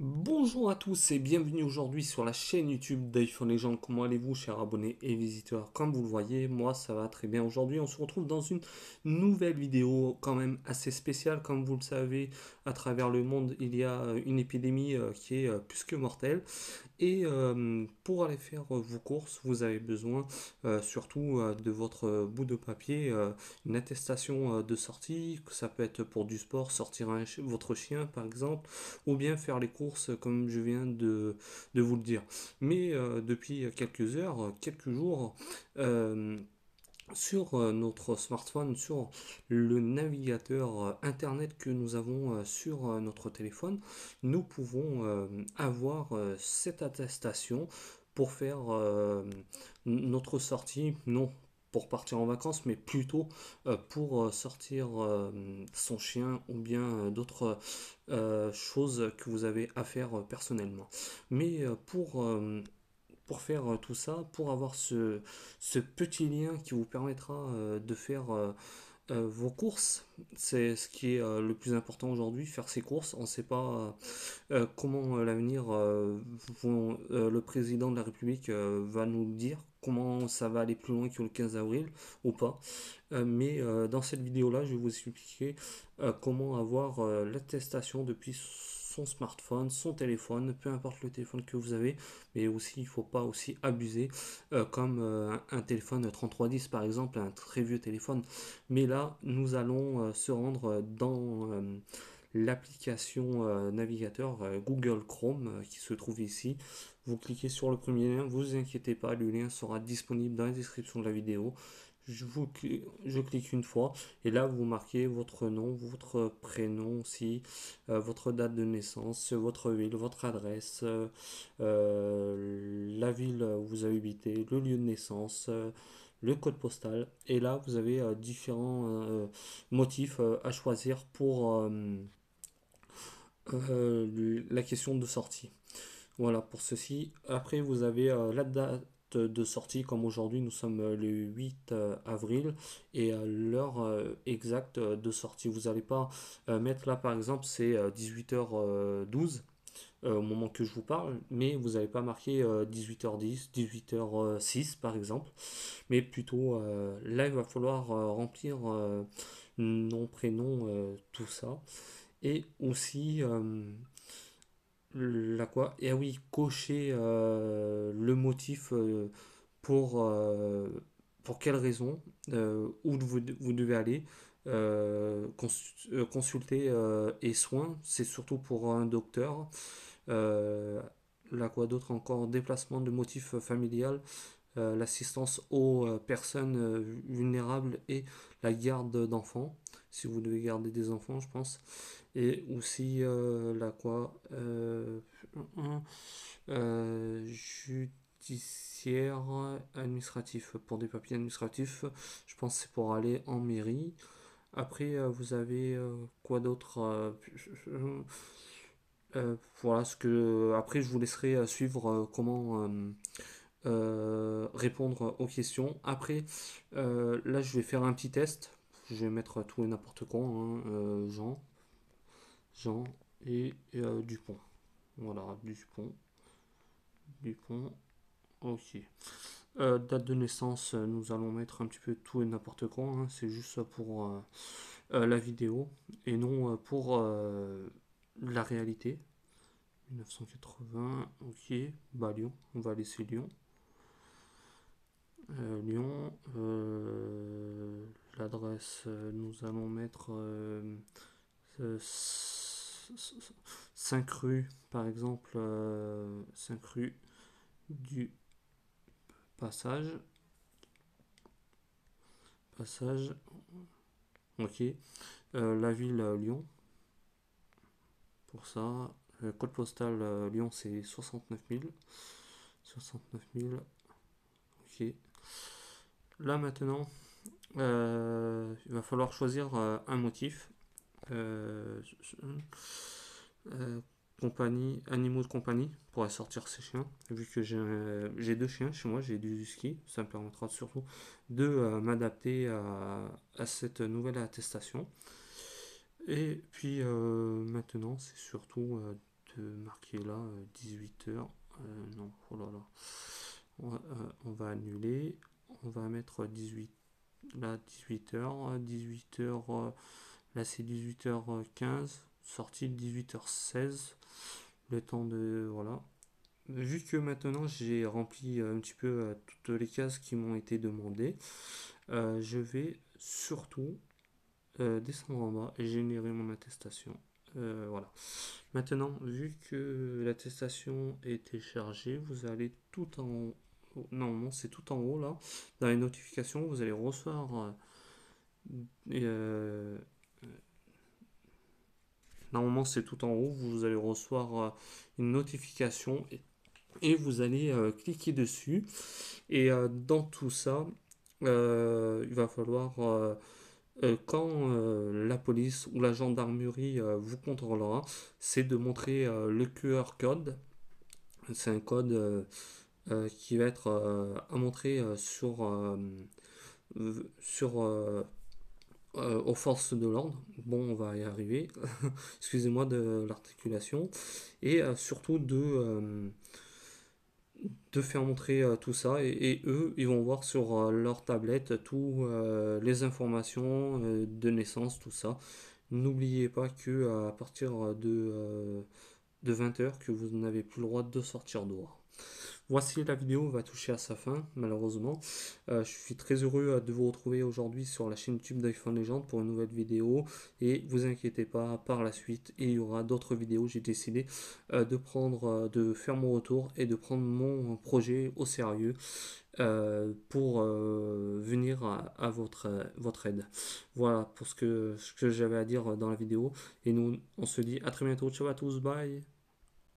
Bonjour à tous et bienvenue aujourd'hui sur la chaîne YouTube d'iPhone Legend. Comment allez-vous, chers abonnés et visiteurs? Comme vous le voyez, moi ça va très bien. Aujourd'hui, on se retrouve dans une nouvelle vidéo quand même assez spéciale. Comme vous le savez, à travers le monde, il y a une épidémie qui est plus que mortelle. Et pour aller faire vos courses, vous avez besoin surtout de votre bout de papier, une attestation de sortie, que ça peut être pour du sport, sortir votre chien par exemple, ou bien faire les courses comme je viens de vous le dire. Mais depuis quelques heures, quelques jours, euh, sur notre smartphone, sur le navigateur internet que nous avons sur notre téléphone, nous pouvons avoir cette attestation pour faire notre sortie, non pour partir en vacances, mais plutôt pour sortir son chien ou bien d'autres choses que vous avez à faire personnellement. Mais pour faire tout ça, pour avoir ce petit lien qui vous permettra de faire vos courses. C'est ce qui est le plus important aujourd'hui, faire ses courses. On ne sait pas comment l'avenir, le président de la République va nous le dire, comment ça va aller plus loin que le 15 avril ou pas. Mais dans cette vidéo-là, je vais vous expliquer comment avoir l'attestation depuis son smartphone, son téléphone, peu importe le téléphone que vous avez, mais aussi il ne faut pas aussi abuser comme un téléphone 3310 par exemple, un très vieux téléphone. Mais là, nous allons se rendre dans l'application navigateur Google Chrome qui se trouve ici. Vous cliquez sur le premier lien, vous inquiétez pas, le lien sera disponible dans la description de la vidéo. Je clique une fois et là vous marquez votre nom, votre prénom aussi, votre date de naissance, votre ville, votre adresse, la ville où vous habitez, le lieu de naissance, le code postal. Et là vous avez différents motifs à choisir pour la question de sortie. Voilà pour ceci. Après, vous avez la date de sortie, comme aujourd'hui, nous sommes le 8 avril, et l'heure exacte de sortie. Vous n'allez pas mettre là, par exemple, c'est 18h12 au moment que je vous parle, mais vous n'allez pas marquer 18h10, 18h06 par exemple, mais plutôt là, il va falloir remplir nom, prénom, tout ça. Et aussi, la quoi? Et ah oui, cocher le motif pour quelle raison, où vous devez aller, consulter et soins, c'est surtout pour un docteur. Euh, là quoi d'autre encore? Déplacement de motif familial, l'assistance aux personnes vulnérables et la garde d'enfants, si vous devez garder des enfants, je pense. Et aussi, la quoi judiciaire administratif. Pour des papiers administratifs, je pense que c'est pour aller en mairie. Après, vous avez quoi d'autre voilà ce que. Après, je vous laisserai suivre comment répondre aux questions. Après, là, je vais faire un petit test. Je vais mettre tout et n'importe quoi, hein, Jean et Dupont. Voilà, Dupont, ok. Date de naissance, nous allons mettre un petit peu tout et n'importe quoi, hein, c'est juste pour la vidéo et non pour la réalité. 1980, ok. Bah Lyon, on va laisser Lyon. Lyon, l'adresse, nous allons mettre 5 rue, par exemple, 5 rue du Passage. Passage, ok. La ville Lyon, pour ça. Code postal Lyon, c'est 69 000. 69 000, ok. Là maintenant, il va falloir choisir un motif. Euh, euh, compagnie, animaux de compagnie pour sortir ses chiens. Vu que j'ai deux chiens chez moi, j'ai du husky, ça me permettra surtout de m'adapter à cette nouvelle attestation. Et puis maintenant, c'est surtout de marquer là 18h. Non, oh là là. On va annuler. On va mettre 18 là 18h. 18h. Là c'est 18h15. Sortie 18h16. Le temps de. Voilà. Vu que maintenant j'ai rempli un petit peu toutes les cases qui m'ont été demandées, je vais surtout descendre en bas et générer mon attestation. Voilà. Maintenant, vu que l'attestation est téléchargée, vous allez tout en haut. Normalement, c'est tout en haut là. Dans les notifications, vous allez recevoir. Euh, Normalement, c'est tout en haut. Vous allez recevoir une notification et vous allez cliquer dessus. Et dans tout ça, il va falloir quand la police ou la gendarmerie vous contrôlera, c'est de montrer le QR code. C'est un code qui va être à montrer sur aux forces de l'ordre. Bon, on va y arriver. Excusez-moi de l'articulation. Et surtout de faire montrer tout ça et eux ils vont voir sur leur tablette tous les informations de naissance, tout ça. N'oubliez pas que à partir de 20h que vous n'avez plus le droit de sortir dehors. Voici, la vidéo va toucher à sa fin, malheureusement. Je suis très heureux de vous retrouver aujourd'hui sur la chaîne YouTube d'iPhone Legend pour une nouvelle vidéo. Et vous inquiétez pas, par la suite, il y aura d'autres vidéos. J'ai décidé de faire mon retour et de prendre mon projet au sérieux pour venir à votre aide. Voilà pour ce que j'avais à dire dans la vidéo. Et nous, on se dit à très bientôt. Ciao à tous, bye.